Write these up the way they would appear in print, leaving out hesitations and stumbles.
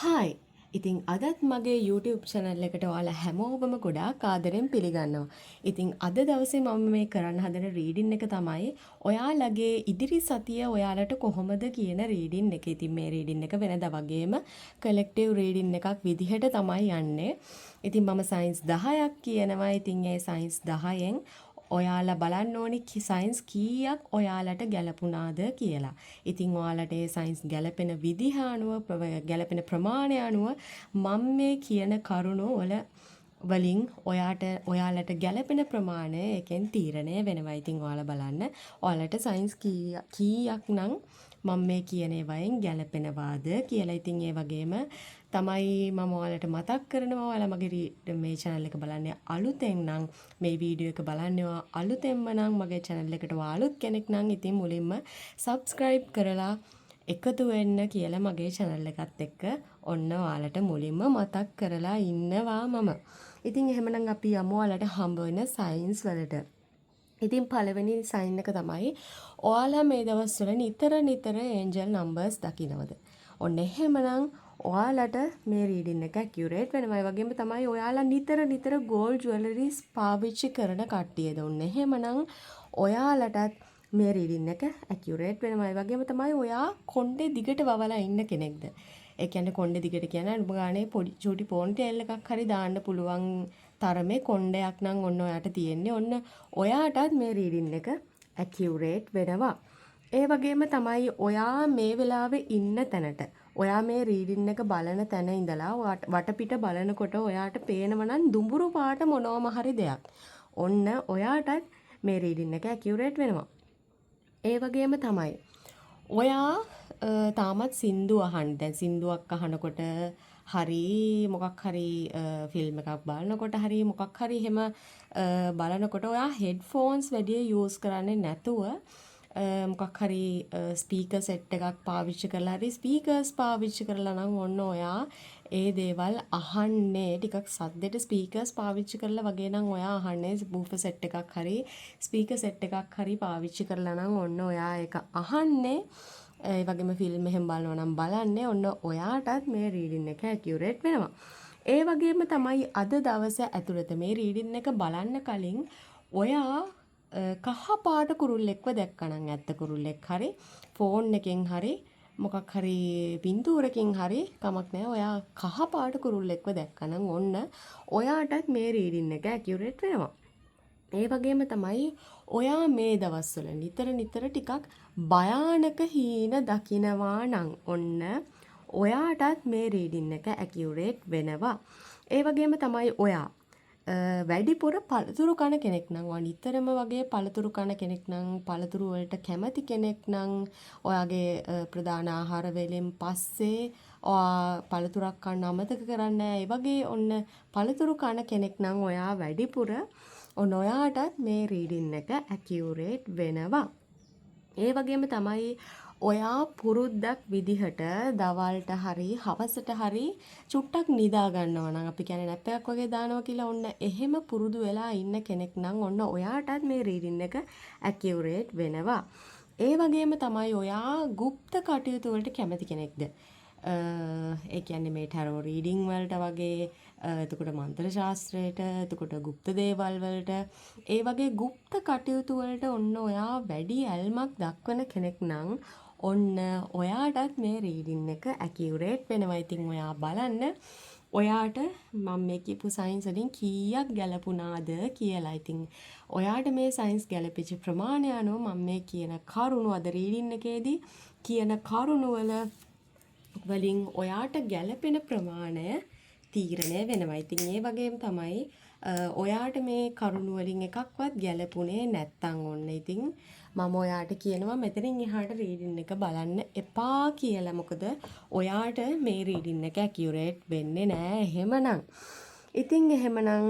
Hi ඉතින් අදත් මගේ YouTube channel එකට ඔයාලා හැමෝම ගොඩාක් ආදරෙන් පිළිගන්නවා. ඉතින් අද දවසේ මම මේ කරන්න හදන රීඩින් එක තමයි ඔයාලගේ ඉදිරි සතිය ඔයාලට කොහොමද කියන රීඩින් එක. ඉතින් මේ රීඩින් එක වෙනදා වගේම කලෙක්ටිව් රීඩින් එකක් විදිහට තමයි යන්නේ. ඉතින් මම සයින්ස් 10ක් කියනවා. ඉතින් ඒ සයින්ස් 10න් ඔයාලා බලන්න ඕනි සයින්ස් කීයක් ඔයාලට ගැලපුණාද කියලා. ඉතින් ඔයාලට ඒ සයින්ස් ගැලපෙන විදිහ අනුව ගැලපෙන ප්‍රමාණය අනුව මම මේ කියන කරුණු වලින් ඔයාලට ගැලපෙන ප්‍රමාණය එකෙන් තීරණය වෙනවා. ඉතින් ඔයාලා බලන්න ඔයාලට සයින්ස් කීයක් නම් මම මේ කියන ඒවායින් ගැලපෙනවාද කියලා. ඉතින් ඒ වගේම තමයි මම ඔයාලට මතක් කරනවා ඔයාලා මගේ මේ channel එක බලන්නේ අලුතෙන් නම් මේ වීඩියෝ එක බලන්නේ අලුතෙන්ම නම් මගේ channel එකට අලුත් කෙනෙක් නම් ඉතින් මුලින්ම subscribe කරලා එකතු වෙන්න කියලා මගේ channel එකත් එක්ක ඔන්න ඔයාලට මුලින්ම මතක් කරලා ඉන්නවා මම. ඉතින් එහෙමනම් අපි යමු ඔයාලට හම්බ වෙන සයින්ස් වලට. ඉතින් පළවෙනි සයින් එක තමයි ඔයාලා මේ දවස්වල නිතර ඒන්ජල් නම්බර්ස් දකින්නවද? ඔන්න එහෙමනම් ඔයාලට මේ රීඩින් එක ඇකියුරේට් වෙනවා. ඒ වගේම තමයි ඔයාලා නිතර ගෝල්ඩ් ජුවෙලරිස් පාවිච්චි කරන කට්ටියද? ඔන්න එහෙමනම් ඔයාලටත් මේ රීඩින් එක ඇකියුරේට් වෙනවා. ඒ වගේම තමයි ඔයා කොණ්ඩේ දිගට වවලා ඉන්න කෙනෙක්ද? ඒ කියන්නේ කොණ්ඩේ දිගට කියන්නේ අනුඹ ගානේ පොඩි චූටි පොන්ටේල් එකක් හරි දාන්න පුළුවන් තරමේ කොණ්ඩයක් නම් ඔන්න ඔයාට තියෙන්නේ. ඔන්න ඔයාටත් මේ රීඩින් එක ඇකියුරේට් වෙනවා. ඒ වගේම තමයි ඔයා මේ වෙලාවේ ඉන්න තැනට ඔයා මේ රීඩින් එක බලන තැන ඉඳලා වටපිට බලනකොට ඔයාට පේනවා නම් දුඹුරු පාට මොනවම හරි දෙයක්. ඔන්න ඔයාටත් මේ රීඩින් එක ඇකියුරේට් වෙනවා. ඒ වගේම තමයි ඔයා තාමත් සින්දු අහන්න. දැන් සින්දුවක් අහනකොට හරි මොකක් හරි ෆිල්ම් එකක් බලනකොට හරි මොකක් හරි එහෙම බලනකොට ඔයා හෙඩ්ෆෝන්ස් වැඩි යූස් කරන්නේ නැතුව මොකක් හරි ස්පීකර් සෙට් එකක් පාවිච්චි කරලා හරි ස්පීකර්ස් පාවිච්චි කරලා නම් ඔන්න ඔයා ඒ දේවල් අහන්නේ ටිකක් සද්දෙට ස්පීකර්ස් පාවිච්චි කරලා වගේ නම් ඔයා අහන්නේ බූෆර් සෙට් එකක් හරි ස්පීකර් සෙට් එකක් හරි පාවිච්චි කරලා නම් ඔන්න ඔයා ඒක අහන්නේ. ඒ වගේම ෆිල්ම් එහෙම බලනවා නම් බලන්නේ ඔන්න ඔයාටත් මේ රීඩින් එක ඇකියුරේට් වෙනවා. ඒ වගේම තමයි අද දවස ඇතුළත මේ රීඩින් එක බලන්න කලින් ඔයා කහ පාට කුරුල්ලෙක්ව දැක්කනම් ඇත්ත කුරුල්ලෙක් හරි ෆෝන් එකෙන් හරි මොකක් හරි පින්තූරකින් හරි කමක් නැහැ. ඔයා කහ පාට කුරුල්ලෙක්ව දැක්කනම් ඔන්න ඔයාටත් මේ රීඩින් එක ඇකියුරේට් වෙනවා. ඒ වගේම තමයි ඔයා මේ දවස්වල නිතර ටිකක් භයානක හීන දකිනවා නම් ඔන්න ඔයාටත් මේ රීඩින් එක ඇකියුරේට් වෙනවා. ඒ වගේම තමයි ඔයා වැඩිපුර පළතුරු කන කෙනෙක් නම් නිතරම වගේ පළතුරු කන කෙනෙක් නම් පළතුරු වලට කැමති කෙනෙක් නම් ඔයාගේ ප්‍රධාන ආහාර වේලෙන් පස්සේ ඔයා පළතුරක් කන්න අමතක කරන්නේ නැහැ. ඒ වගේ ඔන්න පළතුරු කන කෙනෙක් නම් ඔයා වැඩිපුර ඔන්න ඔයාටත් මේ රීඩින් එක ඇකියුරේට් වෙනවා. ඒ වගේම තමයි ඔයා පුරුද්දක් විදිහට දවල්ට හරි හවසට හරි චුට්ටක් නිදා ගන්නවා නම් අපි කියන්නේ නැප් එකක් වගේ දානවා කියලා ඔන්න එහෙම පුරුදු වෙලා ඉන්න කෙනෙක් නම් ඔන්න ඔයාටත් මේ රීඩින් එක ඇකියුරේට් වෙනවා. ඒ වගේම තමයි ඔයා গুপ্ত කටයුතු වලට කැමති කෙනෙක්ද? ඒ කියන්නේ මේ ටැරෝ රීඩින් වලට වගේ එතකොට මන්ත්‍ර ශාස්ත්‍රයට එතකොට গুপ্ত දේවල් වලට ඒ වගේ গুপ্ত කටයුතු වලට ඔන්න ඔයා වැඩි ඇල්මක් දක්වන කෙනෙක් නම් ඔන්න ඔයාටත් මේ රීඩින් එක ඇකියුරේට් වෙනවා. ඉතින් ඔයා බලන්න ඔයාට මම මේ කියපු සයින්ස් වලින් කීයක් ගැලපුණාද කියලා. ඉතින් ඔයාට මේ සයින්ස් ගැලපෙච්ච ප්‍රමාණය අනුව මම මේ කියන කරුණු අද රීඩින් එකේදී කියන කරුණු වලින් ඔයාට ගැලපෙන ප්‍රමාණය තීරණය වෙනවා. ඉතින් ඒ වගේම තමයි ඔයාට මේ කරුණු වලින් එකක්වත් ගැලපුණේ නැත්තම් ඔන්න ඉතින් මම ඔයාට කියනවා මෙතනින් එහාට රීඩින් එක බලන්න එපා කියලා. මොකද ඔයාට මේ රීඩින් එක ඇකියුරේට් වෙන්නේ නැහැ එහෙමනම්. ඉතින් එහෙමනම්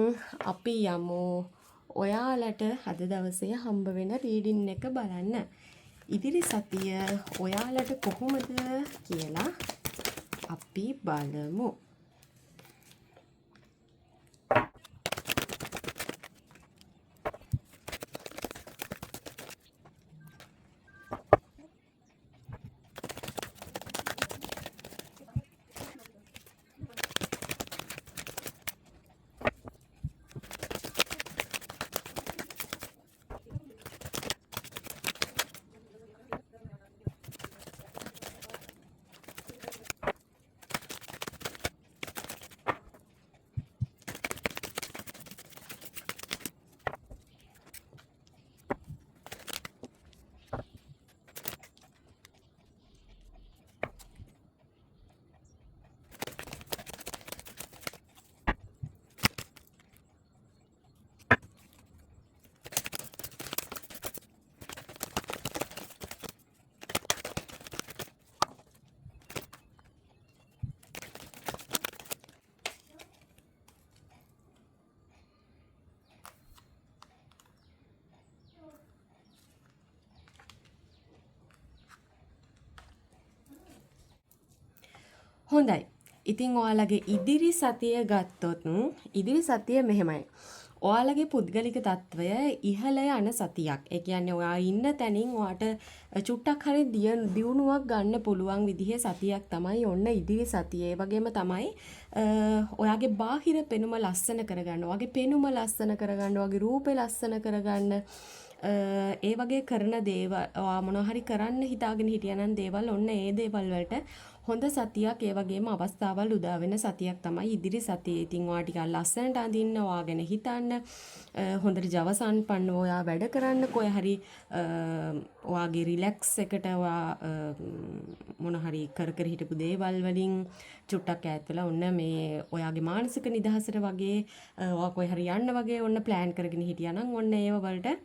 අපි යමු ඔයාලට අද දවසේ හම්බ වෙන රීඩින් එක බලන්න. ඉදිරි සතිය ඔයාලට කොහොමද කියලා අපි බලමු. හොඳයි. ඉතින් ඔයාලගේ ඉදිරි සතිය ගත්තොත් ඉදිරි සතිය මෙහෙමයි. ඔයාලගේ පුද්ගලික තත්ත්වය ඉහළ යන සතියක්. ඒ කියන්නේ ඔයා ඉන්න තැනින් ඔයාට චුට්ටක් හරි දියුණුවක් ගන්න පුළුවන් විදිහේ සතියක් තමයි ඔන්න ඉදිරි සතිය. ඒ වගේම තමයි ඔයාගේ බාහිර පෙනුම ලස්සන කරගන්න. ඔයාගේ පෙනුම ලස්සන කරගන්න, ඔයාගේ රූපේ ලස්සන කරගන්න. ඒ වගේ කරන දේවල් ඔයා මොනවා හරි කරන්න හිතාගෙන හිටියනම් දේවල් ඔන්න ඒ දේවල් වලට හොඳ සතියක් ඒ වගේම අවස්ථාවල් උදා වෙන සතියක් තමයි ඉදිරි සතියේ. ඉතින් ඔයා ටිකක් ලස්සනට අඳින්න, ඔයා ගැන හිතන්න, හොඳට ජව සම්පන්නව ඔයා වැඩ කරන්න, කොහේ හරි ඔයාගේ රිලැක්ස් එකට ඔයා මොන හරි කර කර හිටපු දේවල් වලින් චුට්ටක් ඈත් වෙලා ඔන්න මේ ඔයාගේ මානසික නිදහසට වගේ ඔයා කොහේ හරි යන්න වගේ ඔන්න ප්ලෑන් කරගෙන හිටියානම් ඔන්න ඒව වලට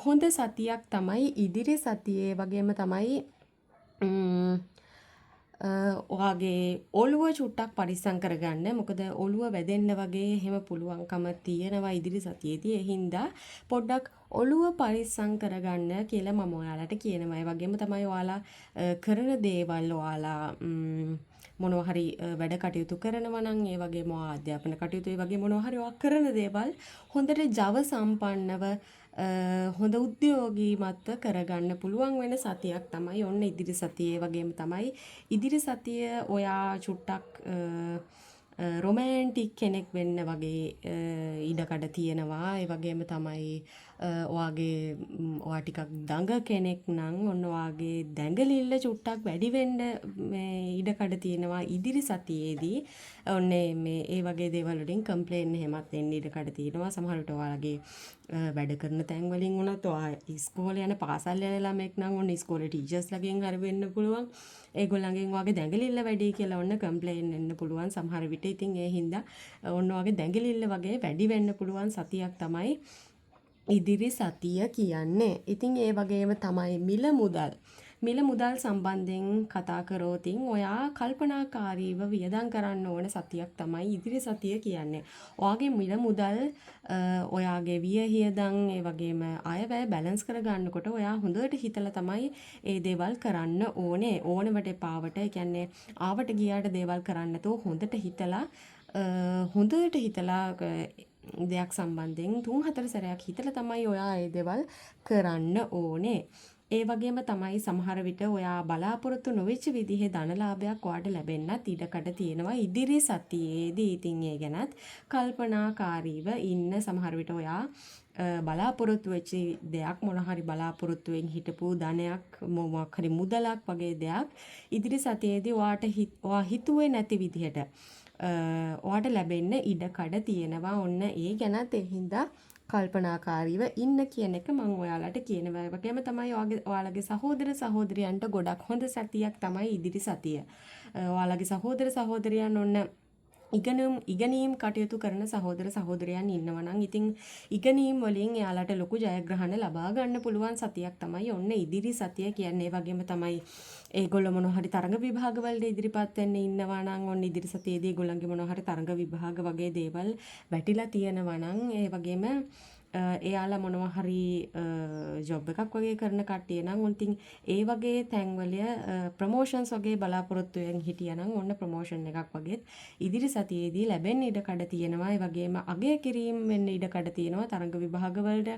හොඳ සතියක් තමයි ඉදිරි සතියේ. වගේම තමයි ඔයාගේ ඔළුව චුට්ටක් පරිස්සම් කරගන්න. මොකද ඔළුව වැදෙන්න වගේ එහෙම පුළුවන්කම තියෙනවා ඉදිරි සතියේදී. ඒ හින්දා පොඩ්ඩක් ඔළුව පරිස්සම් කරගන්න කියලා මම ඔයාලට කියනවා. ඒ වගේම තමයි ඔයාලා කරන දේවල් ඔයාලා මොනවා හරි වැඩ කටයුතු කරනවා නම් ඒ වගේම අධ්‍යාපන කටයුතු ඒ වගේ මොනවා හරි ඔයා කරන දේවල් හොඳට ජව සම්පන්නව හොඳ උද්‍යෝගීමත්ව කරගන්න පුළුවන් වෙන සතියක් තමයි ඔන්න ඉදිරි සතියේ. වගේම තමයි ඉදිරි සතිය ඔයා චුට්ටක් රොමෑන්ටික් කෙනෙක් වෙන්න වගේ ඉඩකඩ තියෙනවා. ඒ වගේම තමයි ඔයාගේ ඔයා ටිකක් දඟ කෙනෙක් නම් ඔන්න ඔයාගේ දැඟලිල්ල චුට්ටක් වැඩි වෙන්න මේ ඉඩකඩ තියෙනවා ඉදිරි සතියේදී. ඔන්න මේ ඒ වගේ දේවල් වලින් කම්ප්ලේන් එහෙමත් එන්න ඉඩකඩ තියෙනවා. සමහර විට ඔයාලගේ වැඩ කරන තැන් වලින් වුණත් ඔයා ඉස්කෝලේ යන පාසල් යන ළමෙක් නම් ඔන්න ඉස්කෝලේ ටීචර්ස්ලාගෙන් හරි වෙන්න පුළුවන්. ඒගොල්ලන්ගෙන් ඔයාගේ දැඟලිල්ල වැඩි කියලා ඔන්න කම්ප්ලේන් එන්න පුළුවන් සමහර විට. ඉතින් ඒ හින්දා ඔන්න ඔයාගේ දැඟලිල්ල වගේ වැඩි වෙන්න පුළුවන් සතියක් තමයි ඉදිරි සතිය කියන්නේ. ඉතින් ඒ වගේම තමයි මිල මුදල් සම්බන්ධයෙන් කතා කරෝතින් ඔයා කල්පනාකාරීව වියදම් කරන්න ඕන සතියක් තමයි ඉදිරි සතිය කියන්නේ. ඔයාගේ මිල මුදල් ඔයාගේ වියහියදම් ඒ වගේම අයවැය බැලන්ස් කරගන්නකොට ඔයා හොඳට හිතලා තමයි ඒ දේවල් කරන්න ඕනේ. ඕනවට එපාවට ඒ කියන්නේ ආවට ගියාට දේවල් කරන්න නැතුව හොඳට හිතලා දෙයක් සම්බන්ධයෙන් 3-4 සැරයක් හිතලා තමයි ඔයා ඒ දේවල් කරන්න ඕනේ. ඒ වගේම තමයි සමහර විට ඔයා බලාපොරොත්තු නොවෙච්ච විදිහේ ධනලාභයක් ඔයාට ලැබෙන්නත් ඉඩකඩ තියෙනවා ඉදිරි සතියේදී. ඉතින් ඒ ගැනත් කල්පනාකාරීව ඉන්න. සමහර විට ඔයා බලාපොරොත්තු වෙච්ච දෙයක් මොන හරි බලාපොරොත්තුවෙන් හිටපු ධනයක් මොකක් හරි මුදලක් වගේ දෙයක් ඉදිරි සතියේදී ඔයා හිතුවේ නැති විදිහට ඔයාට ලැබෙන්න ඉඩකඩ තියෙනවා. ඔන්න ඒ ගැනත් ඒ හින්දා කල්පනාකාරීව ඉන්න කියන එක මම ඔයාලට කියනවා. ඒ වගේම තමයි ඔයාලගේ සහෝදර සහෝදරියන්ට ගොඩක් හොඳ සතියක් තමයි ඉදිරි සතිය. ඔයාලගේ සහෝදර සහෝදරියන් ඔන්න ඉගෙනීම් කටයුතු කරන සහෝදර සහෝදරයන් ඉන්නවා නම් ඉතින් ඉගෙනීම් වලින් එයාලට ලොකු ජයග්‍රහණ ලබා ගන්න පුළුවන් සතියක් තමයි ඔන්න ඉදිරි සතිය කියන්නේ. ඒ වගේම තමයි ඒගොල්ලෝ මොනවා හරි තරඟ විභාග වලට ඉදිරිපත් වෙන්න ඉන්නවා නම් ඔන්න ඉදිරි සතියේදී ඒගොල්ලන්ගේ මොනවා හරි තරඟ විභාග වගේ දේවල් වැටිලා තියෙනවා නම් ඒ වගේම එයාලා මොනවා හරි ජොබ් එකක් වගේ කරන කට්ටිය නම් ඉතින් ඒ වගේ තැන්වල ප්‍රොමෝෂන්ස් වගේ බලාපොරොත්තුවෙන් හිටියනම් ඔන්න ප්‍රොමෝෂන් එකක් වගේ ඉදිරි සතියේදී ලැබෙන්න ඉඩකඩ තියෙනවා. ඒ වගේම අගය කිරීම වෙන්න ඉඩකඩ තියෙනවා. තරඟ විභාග වලට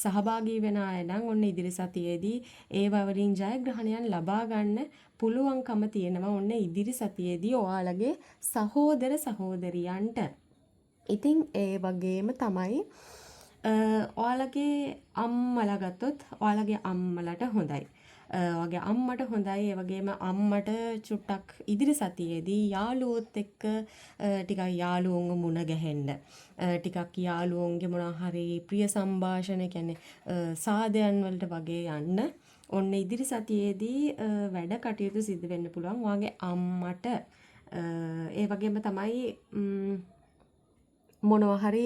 සහභාගී වෙන අය නම් ඔන්න ඉදිරි සතියේදී ඒව වලින් ජයග්‍රහණයන් ලබා ගන්න පුළුවන්කම තියෙනවා ඔන්න ඉදිරි සතියේදී ඔයාලගේ සහෝදර සහෝදරියන්ට. ඉතින් ඒ වගේම තමයි ඔයාලගේ අම්මලා ගත්තොත් ඔයාලගේ අම්මලට හොඳයි. ඔයාගේ අම්මට හොඳයි. ඒ වගේම අම්මට චුට්ටක් ඉදිරි සතියේදී යාළුවොත් එක්ක ටිකක් යාළුවෝන්ව මුණ ගැහෙන්න. ටිකක් යාළුවෝන්ගේ මොනවා හරි ප්‍රිය සංഭാෂණ කියන්නේ සාදයන් වලට වගේ යන්න. ඔන්න ඉදිරි සතියේදී වැඩ කටයුතු සිදු වෙන්න පුළුවන් ඔයාගේ අම්මට. ඒ වගේම තමයි මොනවා හරි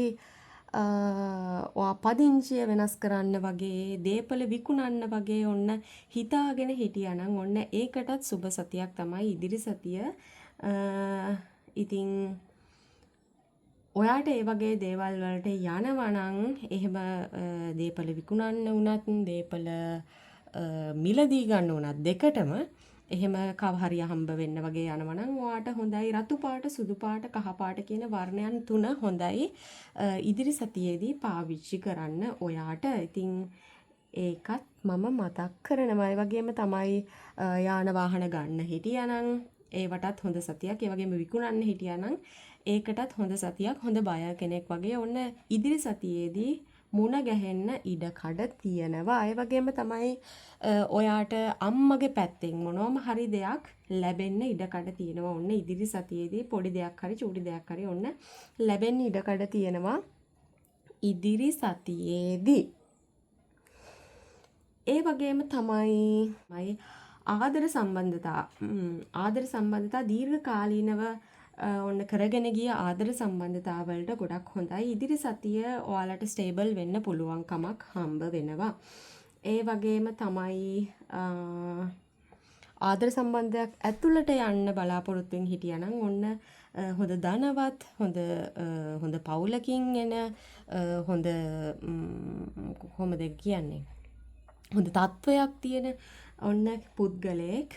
ඔයා පදිංචිය වෙනස් කරන්න වගේ දේපල විකුණන්න වගේ ඔන්න හිතාගෙන හිටියානම් ඔන්න ඒකටත් සුබ සතියක් තමයි ඉදිරි සතිය. ඉතින් ඔයාට ඒ වගේ දේවල් වලට යනවා නම් එහෙම දේපල විකුණන්න වුණත් දේපල මිලදී ගන්න උනත් දෙකටම එහෙම කව හරි හම්බ වෙන්න වගේ යනවා නම් ඔයාට හොඳයි රතු පාට, සුදු පාට, කහ පාට කියන වර්ණයන් තුන හොඳයි ඉදිරි සතියේදී පාවිච්චි කරන්න ඔයාට. ඉතින් ඒකත් මම මතක් කරනවා. ඒ වගේම තමයි යාන වාහන ගන්න හිටියානම් ඒවටත් හොඳ සතියක්. ඒ වගේම විකුණන්න හිටියානම් ඒකටත් හොඳ සතියක්. හොඳ බයර් කෙනෙක් වගේ ඔන්න ඉදිරි සතියේදී මුණ ගැහෙන්න ඉඩ කඩ තියෙනවා. ඒ වගේම තමයි ඔයාට අම්මගේ පැත්තෙන් මොනවම හරි දෙයක් ලැබෙන්න ඉඩ කඩ තියෙනවා. ඔන්න ඉදිරි සතියේදී පොඩි දෙයක් හරි චූටි දෙයක් හරි ඔන්න ලැබෙන්න ඉඩ කඩ තියෙනවා. ඉදිරි සතියේදී ඒ වගේම තමයි ආදර සම්බන්ධතා දීර්ඝකාලීනව ඔන්න කරගෙන ගිය ආදර සම්බන්ධතාවලට ගොඩක් හොඳයි. ඉදිරි සතිය ඔයාලට ස්ටේබල් වෙන්න පුළුවන් කමක් හම්බ වෙනවා. ඒ වගේම තමයි ආදර සම්බන්ධයක් ඇතුළට යන්න බලාපොරොත්තුෙන් හිටියානම් ඔන්න හොඳ ධනවත් හොඳ පවුලකින් එන හොඳ කොහොමද කියන්නේ හොඳ තත්ත්වයක් තියෙන ඔන්න පුද්ගලයෙක්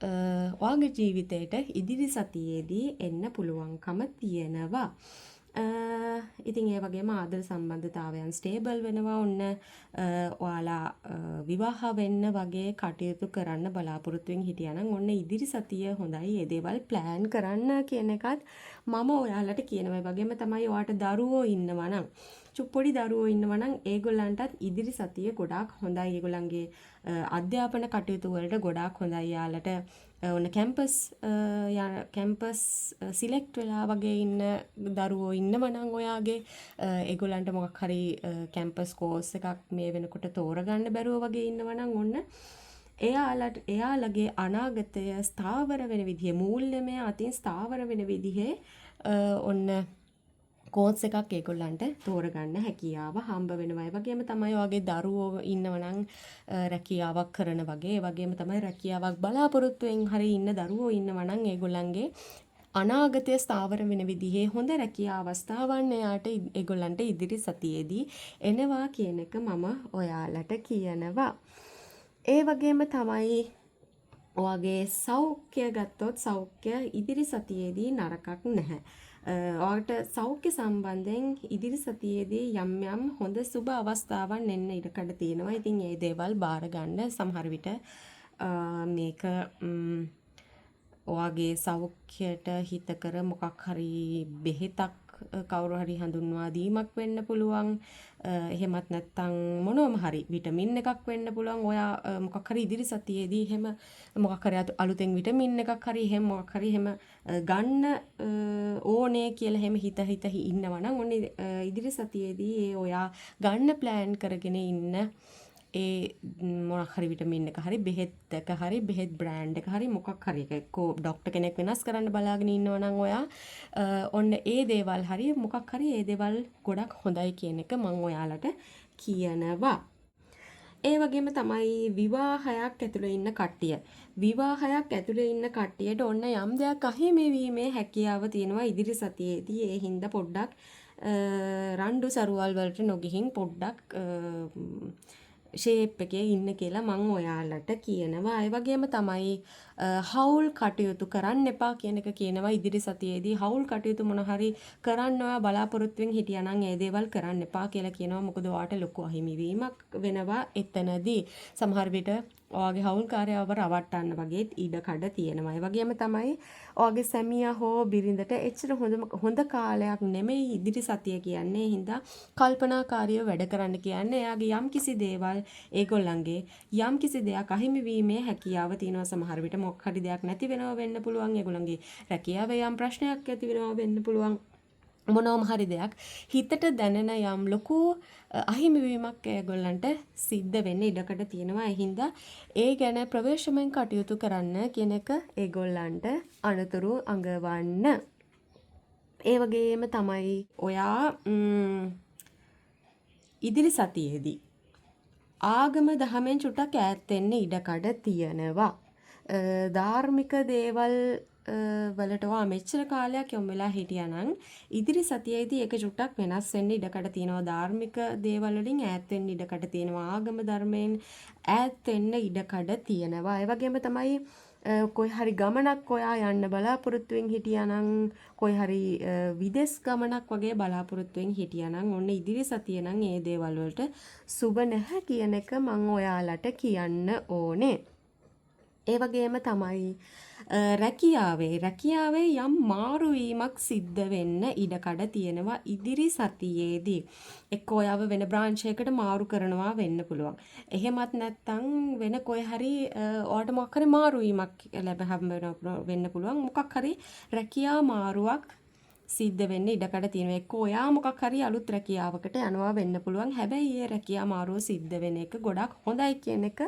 ඔයාගේ ජීවිතයට ඉදිරි සතියේදී එන්න පුළුවන්කම තියෙනවා. ඉතින් ඒ වගේම ආදර සම්බන්ධතාවයන් ස්ටේබල් වෙනවා. ඔන්න ඔයාලා විවාහ වෙන්න වගේ කටයුතු කරන්න බලාපොරොත්තුෙන් හිටියානම් ඔන්න ඉදිරි සතිය හොඳයි. ඒ දේවල් ප්ලෑන් කරන්න කියන එකත් මම ඔයාලට කියනවා. ඒ වගේම තමයි ඔයාට දරුවෝ ඉන්නවා නම් පොඩි දරුවෝ ඉන්නවා නම් ඒගොල්ලන්ටත් ඉදිරි සතිය ගොඩාක් හොඳයි. ඒගොල්ලන්ගේ අධ්‍යාපන කටයුතු වලට ගොඩාක් හොඳයි. යාලට ඔන්න කැම්පස් සිලෙක්ට් වෙලා වගේ ඉන්න දරුවෝ ඉන්නවා නම් ඔයාගේ ඒගොල්ලන්ට මොකක් හරි කැම්පස් කෝස් එකක් මේ වෙනකොට තෝරගන්න බැරුව වගේ ඉන්නවා නම් ඔන්න එයාලගේ අනාගතය ස්ථාවර වෙන විදිහේ මූල්‍යමය අතින් ස්ථාවර වෙන විදිහේ ඔන්න කෝස් එකක් ඒගොල්ලන්ට තෝරගන්න හැකියාව හම්බ වෙනවා. ඒ වගේම තමයි ඔයගේ දරුවෝ ඉන්නවනම් රැකියාවක් කරන වගේ. ඒ වගේම තමයි රැකියාවක් බලාපොරොත්තුෙන් හරි ඉන්න දරුවෝ ඉන්නවනම් ඒගොල්ලන්ගේ අනාගතය ස්ථාවර වෙන විදිහේ හොඳ රැකියා අවස්ථාවන් එයාට ඒගොල්ලන්ට ඉදිරි සතියේදී එනවා කියන එක මම ඔයාලට කියනවා. ඒ වගේම තමයි ඔයාගේ සෞඛ්‍ය ගත්තොත් සෞඛ්‍ය ඉදිරි සතියේදී නරකක් නැහැ. ඔයාට සෞඛ්‍ය සම්බන්ධයෙන් ඉදිරි සතියේදී යම් හොඳ සුබ අවස්ථාවන් එන්න ඉඩකඩ තියෙනවා. ඉතින් මේ දේවල් බාර ගන්න සමහර විට මේක ඔයාගේ සෞඛ්‍යයට හිතකර මොකක් හරි බෙහෙතක් කවුරු හරි හඳුන්වා දීමක් වෙන්න පුළුවන්. එහෙමත් නැත්නම් මොනවම හරි විටමින් එකක් වෙන්න පුළුවන්. ඔයා මොකක් හරි ඉදිරි සතියේදී එහෙම මොකක් හරි අලුතෙන් විටමින් එකක් හරි එහෙම මොකක් හරි එහෙම ගන්න ඕනේ කියලා එහෙම හිත ඉන්නවා නම් ඔන්න ඉදිරි සතියේදී ඒ ඔයා ගන්න ප්ලෑන් කරගෙන ඉන්න ඒ මොකක් හරි විටමින් එක හරි බෙහෙත් එක හරි බෙහෙත් බ්‍රෑන්ඩ් එක හරි මොකක් හරි එකෝ ડોක්ටර් කෙනෙක් වෙනස් කරන්න බලාගෙන ඉන්නවා නම් ඔයා ඔන්න ඒ දේවල් හරි මොකක් හරි ඒ දේවල් ගොඩක් හොඳයි කියන එක මම ඔයාලට කියනවා. ඒ වගේම තමයි විවාහයක් ඇතුළේ ඉන්න කට්ටිය. විවාහයක් ඇතුළේ ඉන්න කට්ටියට ඔන්න යම් දෙයක් අහිමි වීමේ හැකියාව තියෙනවා ඉදිරි සතියේදී. ඒ හින්දා පොඩ්ඩක් රණ්ඩු සරුවල් වලට නොගිහින් පොඩ්ඩක් ෂේප් එකේ ඉන්න කියලා මම ඔයාලට කියනවා. ඒ වගේම තමයි හවුල් කටයුතු කරන්න එපා කියන එක කියනවා ඉදිරි සතියේදී. හවුල් කටයුතු මොන හරි කරන්න ඔයා බලාපොරොත්තුෙන් හිටියා නම් ඒ දේවල් කරන්න එපා කියලා කියනවා. මොකද ඔයාට ලොකු අහිමිවීමක් වෙනවා එතනදී. සමහර විට ඔයාගේ හවුල් කාර්යව රවට්ටන්න වගේ ඉඩ කඩ තියෙනවා. ඒ වගේම තමයි ඔයාගේ සැමියා හෝ බිරිඳට එච්චර හොඳ කාලයක් නෙමෙයි ඉදිරි සතිය කියන්නේ. හින්දා කල්පනාකාරීව වැඩ කරන්න කියන්නේ. එයාගේ යම්කිසි දේවල් ඒගොල්ලන්ගේ යම්කිසි දෙයක් අහිමි වීමේ හැකියාව තියෙනවා. සමහර විට මොකක් හරි දෙයක් නැති වෙනවා වෙන්න පුළුවන්. ඒගොල්ලන්ගේ රැකියාවේ යම් ප්‍රශ්නයක් ඇති වෙනවා වෙන්න පුළුවන්. මොනවම හරි දෙයක් හිතට දැනෙන යම් ලොකු අහිමිවීමක් ඒගොල්ලන්ට සිද්ධ වෙන්න ඉඩකඩ තියෙනවා. ඒ හින්දා ඒ ගැන ප්‍රවේශමෙන් කටයුතු කරන්න කියන එක ඒගොල්ලන්ට අනතුරු අඟවන්න. ඒ වගේම තමයි ඔයා ඉදිරි සතියේදී ආගම දහමෙන් චුට්ටක් ඈත් වෙන්න ඉඩකඩ තියෙනවා. ධාර්මික දේවල් වලට ඔයා මෙච්චර කාලයක් යොමු වෙලා හිටියා නම් ඉදිරි සතියේදී ඒක චුට්ටක් වෙනස් වෙන්න ඉඩකඩ තියෙනවා. ධාර්මික දේවල් වලින් ඈත් වෙන්න ඉඩකඩ තියෙනවා. ආගම ධර්මයෙන් ඈත් වෙන්න ඉඩකඩ තියෙනවා. ඒ වගේම තමයි කොයි හරි ගමනක් ඔයා යන්න බලාපොරොත්තුවෙන් හිටියානම් කොයි හරි විදෙස් ගමනක් වගේ බලාපොරොත්තුවෙන් හිටියානම් ඔන්න ඉදිරි සතිය නම් ඒ දේවල් වලට සුබ නැහැ කියන එක මම ඔයාලට කියන්න ඕනේ. ඒ වගේම තමයි රැකියාවේ යම් මාරුවීමක් සිද්ධ වෙන්න ඉඩකඩ තියෙනවා ඉදිරි සතියේදී. එක්ක ඔයාව වෙන බ්‍රාන්ච් එකකට මාරු කරනවා වෙන්න පුළුවන්. එහෙමත් නැත්නම් වෙන කොයි හරි ඔයාට මොකක් හරි මාරුවීමක් වෙන්න පුළුවන්. මොකක් හරි රැකියා මාරුවක් සිද්ධ වෙන්න ඉඩකඩ තියෙනවා. එක්ක ඔයා මොකක් හරි අලුත් රැකියාවකට යනවා වෙන්න පුළුවන්. හැබැයි ඒ රැකියා මාරුව සිද්ධ වෙන එක ගොඩක් හොඳයි කියන එක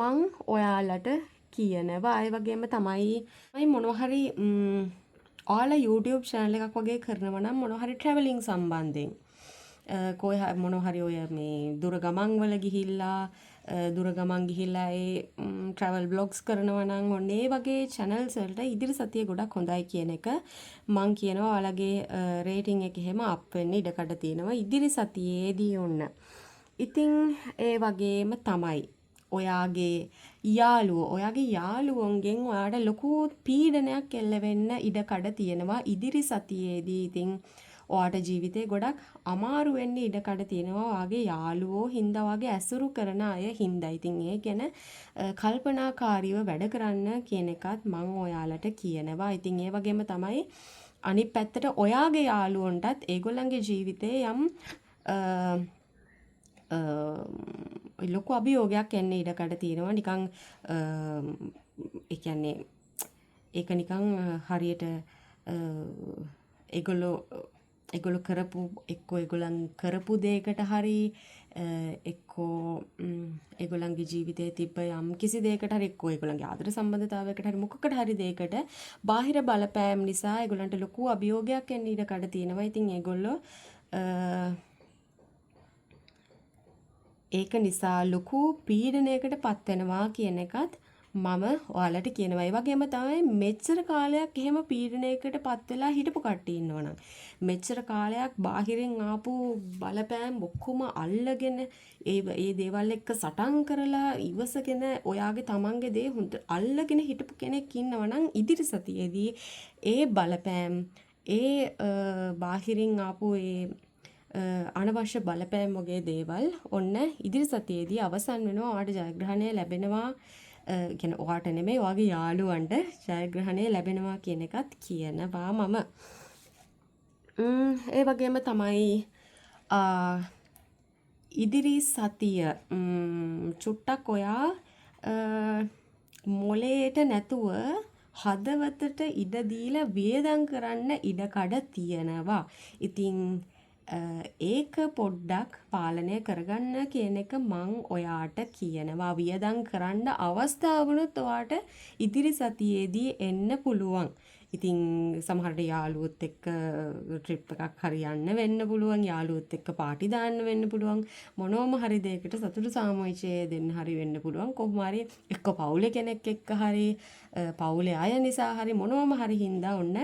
මං ඔයාලට කියනවා. ඒ වගේම තමයි මොනවා හරි ඔයාලා YouTube channel එකක් වගේ කරනවා නම් මොනවා හරි travelling සම්බන්ධයෙන් මොනවා හරි ඔය මේ දුර ගමන් වල ගිහිල්ලා ඒ travel blogs කරනවා නම් ඔන්න ඒ වගේ channels වලට ඉදිරි සතිය ගොඩක් හොඳයි කියන එක මං කියනවා. ඔයාලගේ rating එක එහෙම up වෙන්න ඉඩකඩ තියෙනවා ඉදිරි සතියේදී ඔන්න. ඉතින් ඒ වගේම තමයි ඔයාගේ යාළුවෝන්ගෙන් ඔයාට ලොකු පීඩනයක් එල්ල වෙන්න ඉඩකඩ තියෙනවා ඉදිරි සතියේදී. ඉතින් ඔයාට ජීවිතේ ගොඩක් අමාරු වෙන්න ඉඩකඩ තියෙනවා ඔයාගේ යාළුවෝ හින්දා ඔයාගේ ඇසුරු කරන අය හින්දා. ඉතින් ඒ ගැන කල්පනාකාරීව වැඩ කරන්න කියන එකත් මම ඔයාලට කියනවා. ඉතින් ඒ වගේම තමයි අනිත් පැත්තට ඔයාගේ යාළුවොන්ටත් ඒගොල්ලන්ගේ ජීවිතේ යම් ලොකු අභියෝගයක් එන්න ඉඩකඩ තියෙනවා. නිකන් ඒ කියන්නේ ඒක නිකන් හරියට ඒගොල්ලෝ කරපු ඒගොල්ලන් කරපු දෙයකට හරි එක්කෝ ඒගොල්ලන්ගේ ජීවිතයේ තිබ්බ යම් කිසි දෙයකට හරි එක්කෝ ඒගොල්ලන්ගේ ආදර සම්බන්ධතාවයකට හරි මොකකට හරි දෙයකට බාහිර බලපෑම් නිසා ඒගොල්ලන්ට ලොකු අභියෝගයක් එන්න ඉඩකඩ තියෙනවා. ඉතින් ඒගොල්ලෝ ඒක නිසා ලොකු පීඩනයකට පත් වෙනවා කියන එකත් මම ඔයාලට කියනවා. ඒ වගේම තමයි මෙච්චර කාලයක් එහෙම පීඩනයකට පත් වෙලා හිටපු කට්ටිය ඉන්නවනම් මෙච්චර කාලයක් බාහිරින් ආපු බලපෑම් ඔක්කොම අල්ලගෙන ඒ දේවල් එක්ක සටන් කරලා ඉවසගෙන ඔයාගේ තමන්ගේ දේ හොඳ අල්ලගෙන හිටපු කෙනෙක් ඉන්නවනම් ඉදිරි සතියේදී ඒ බලපෑම් බාහිරින් ආපු අනවශ්‍ය බලපෑම් වගේ දේවල් ඔන්න ඉදිරි සතියේදී අවසන් වෙනවා. ඔයාට ජයග්‍රහණය ලැබෙනවා. කියන්නේ ඔයාට නෙමෙයි ඔයාගේ යාළුවන්ට ජයග්‍රහණය ලැබෙනවා කියන එකත් කියනවා මම. ඒ වගේම තමයි ඉදිරි සතිය චුට්ටක් ඔයා මොලේට නැතුව හදවතට ඉඩ දීලා වියදම් කරන්න ඉඩකඩ තියෙනවා. ඉතින් ඒක පොඩ්ඩක් පාලනය කරගන්න කියන එක මං ඔයාට කියනවා. වියදම් කරන්න අවස්ථාවලුත් ඔයාට ඉදිරි සතියේදී එන්න පුළුවන්. ඉතින් සමහරට යාළුවොත් එක්ක ට්‍රිප් එකක් හරි යන්න වෙන්න පුළුවන්. යාළුවොත් එක්ක පාටි දාන්න වෙන්න පුළුවන්. මොනෝම හරි දෙයකට සතුටු සාමෝචය දෙන්න හරි වෙන්න පුළුවන්. කොහොම හරි එක්ක පවුලේ කෙනෙක් එක්ක හරි පවුලේ අය නිසා හරි මොනෝම හරි හින්දා ඔන්න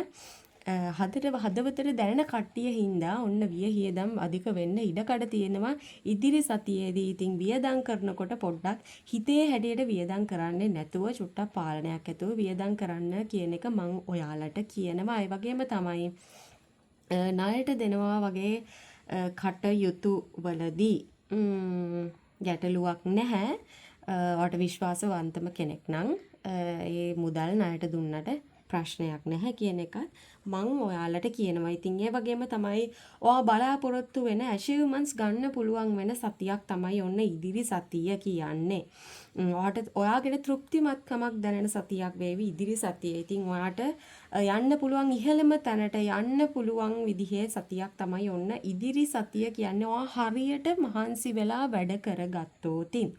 හදවතට දැනෙන කට්ටිය හින්දා ඔන්න වියහියදම් අධික වෙන්න ඉඩකඩ තියෙනවා ඉදිරි සතියේදී. ඉතින් වියදම් කරනකොට පොඩ්ඩක් හිතේ හැඩයට වියදම් කරන්නේ නැතුව චුට්ටක් පාලනයක් ඇතුව වියදම් කරන්න කියන එක මං ඔයාලට කියනවා. ඒ වගේම තමයි ණයට දෙනවා වගේ කටයුතු වලදී ගැටලුවක් නැහැ. ඔයාට විශ්වාසවන්තම කෙනෙක් නම් ඒ මුදල් ණයට දුන්නට ප්‍රශ්නයක් නැහැ කියන එකත් මං ඔයාලට කියනවා. ඉතින් ඒ වගේම තමයි ඔයා බලාපොරොත්තු වෙන achievements ගන්න පුළුවන් වෙන සතියක් තමයි ඔන්න ඉදිරි සතිය කියන්නේ. ඔයාගේ තෘප්තිමත්කමක් දැනෙන සතියක් වේවි ඉදිරි සතිය. ඉතින් ඔයාට යන්න පුළුවන් ඉහළම තැනට යන්න පුළුවන් විදිහේ සතියක් තමයි ඔන්න ඉදිරි සතිය කියන්නේ. ඔයා හරියට මහන්සි වෙලා වැඩ කරගත්තොතින්.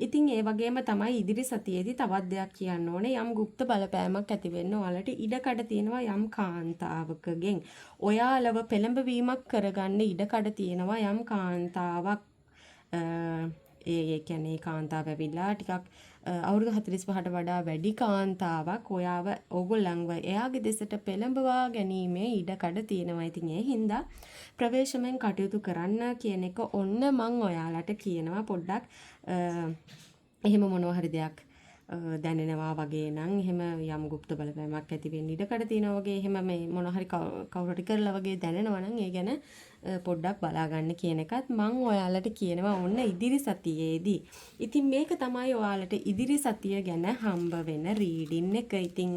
ඉතින් ඒ වගේම තමයි ඉදිරි සතියේදී තවත් දෙයක් කියන්න ඕනේ. යම් গুপ্ত බලපෑමක් ඇති වෙන්න ඔයාලට ඉඩකඩ තියෙනවා යම් කාන්තාවකගෙන්. ඔයාලව පෙළඹවීමක් කරගන්න ඉඩකඩ තියෙනවා යම් කාන්තාවක්. ඒ කියන්නේ කාන්තාව ඇවිල්ලා ටිකක් අවුරුදු 45ට වඩා වැඩි කාන්තාවක් ඕගොල්ලන්ව එයාගේ දෙසට පෙළඹවා ගැනීමේ ඉඩකඩ තියෙනවා. ඉතින් ඒ හින්දා ප්‍රවේශමෙන් කටයුතු කරන්න කියන එක ඔන්න මං ඔයාලට කියනවා. පොඩ්ඩක් එහෙම මොනවා හරි දෙයක් දැනෙනවා වගේ නම් එහෙම යම් গুপ্ত බලපෑමක් ඇති වෙන්න ඉඩකඩ තියෙනවා වගේ එහෙම මේ මොන හරි කවුරු හරි කරලා වගේ දැනෙනවා නම් ඒ ගැන පොඩ්ඩක් බලාගන්න කියන එකත් මම ඔයාලට කියනවා ඔන්න ඉදිරි සතියේදී. ඉතින් මේක තමයි ඔයාලට ඉදිරි සතිය ගැන හම්බ වෙන රීඩින් එක. ඉතින්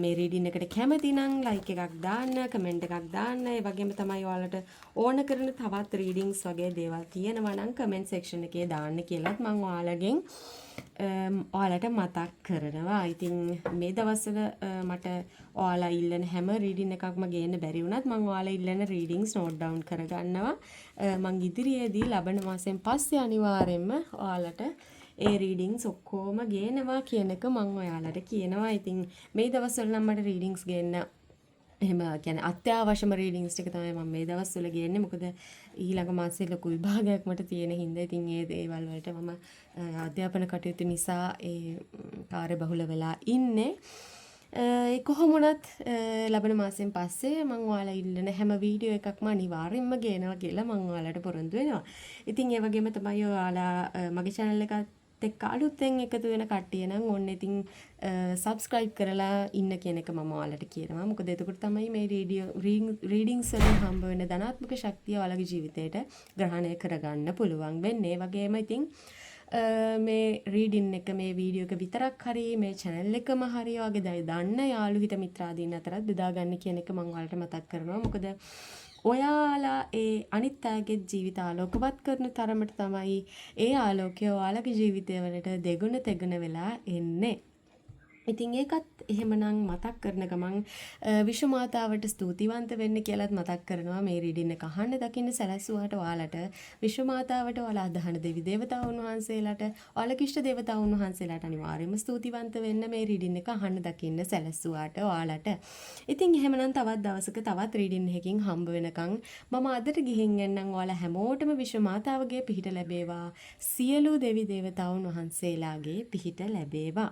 මේ රීඩින් එකට කැමති නම් ලයික් එකක් දාන්න, කමෙන්ට් එකක් දාන්න. ඒ වගේම තමයි ඔයාලට ඕන කරන තවත් රීඩින්ග්ස් වගේ දේවල් තියෙනවා නම් කමෙන්ට් සෙක්ෂන් එකේ දාන්න කියලාත් මම ඔයාලගෙන් ඔයාලට මතක් කරනවා. ඉතින් මේ දවස්වල මට ඔයාලා ඉල්ලන හැම රීඩින් එකක්ම ගේන්න බැරි වුණත් මම ඔයාලා ඉල්ලන රීඩින්ග්ස් නෝට් ඩවුන් කරගන්නවා. මම ඉදිරියේදී ලබන මාසෙන් පස්සේ අනිවාර්යෙන්ම ඔයාලට ඒ රීඩින්ග්ස් ඔක්කොම ගේනවා කියන එක මම ඔයාලට කියනවා. ඉතින් මේ දවස්වල නම් මට රීඩින්ග්ස් ගේන්න එහෙම කියන්නේ අත්‍යවශ්‍යම රීඩින්ග්ස් ටික තමයි මම මේ දවස්වල ගේන්නේ. මොකද ඊළඟ මාසේ ලොකු විභාගයක් මට තියෙන හින්දා ඉතින් ඒ දේවල් වලට මම අධ්‍යාපන කටයුතු නිසා ඒ කාර්යබහුල වෙලා ඉන්නේ. ඒ කොහොම වුණත් ලබන මාසෙන් පස්සේ මම ඔයාලා ඉල්ලන හැම වීඩියෝ එකක්ම අනිවාර්යෙන්ම ගේනවා කියලා මම ඔයාලට පොරොන්දු වෙනවා. ඉතින් ඒ වගේම තමයි ඔයාලා මගේ channel එකත් එක්ක අලුතෙන් එකතු වෙන කට්ටිය නම් ඔන්න ඉතින් subscribe කරලා ඉන්න කියන එක මම ඔයාලට කියනවා. මොකද එතකොට තමයි මේ රීඩින්ග්ස් වලින් හම්බ වෙන ධනාත්මක ශක්තිය ඔයාලගේ ජීවිතේට ග්‍රහණය කරගන්න පුළුවන් වෙන්නේ. ඒ වගේම ඉතින් මේ රීඩින් එක මේ වීඩියෝ එක විතරක් හරි මේ channel එකම හරි වගේ දන්න යාළු හිත මිත්‍රාදීන් අතරත් බෙදා ගන්න කියන එක මම ඔයාලට මතක් කරනවා. මොකද ඔයාලා ඒ අනිත් අයගේ ජීවිත ආලෝකවත් කරන තරමට තමයි ඒ ආලෝකය ඔයාලගේ ජීවිතය වලට දෙගුණ තෙගුණ වෙලා එන්නේ. ඉතින් ඒකත් එහෙමනම් මතක් කරන ගමන් විශ්ව මාතාවට ස්තුතිවන්ත වෙන්න කියලාත් මතක් කරනවා. මේ රීඩින් එක අහන්න දකින්න සැලැස්සුවාට ඔයාලට විශ්ව මාතාවට ඔයාලා අදහන දෙවි දේවතාවුන් වහන්සේලාට ඔයාලගේ ඉෂ්ට දේවතාවුන් වහන්සේලාට අනිවාර්යයෙන්ම ස්තුතිවන්ත වෙන්න මේ රීඩින් එක අහන්න දකින්න සැලැස්සුවාට ඔයාලට. ඉතින් එහෙමනම් තවත් දවසක තවත් රීඩින් එකකින් හම්බ වෙනකන් මම අදට ගිහින් එන්නම්. ඔයාලා හැමෝටම විශ්ව මාතාවගේ පිහිට ලැබේවා. සියලු දෙවි දේවතාවුන් වහන්සේලාගේ පිහිට ලැබේවා.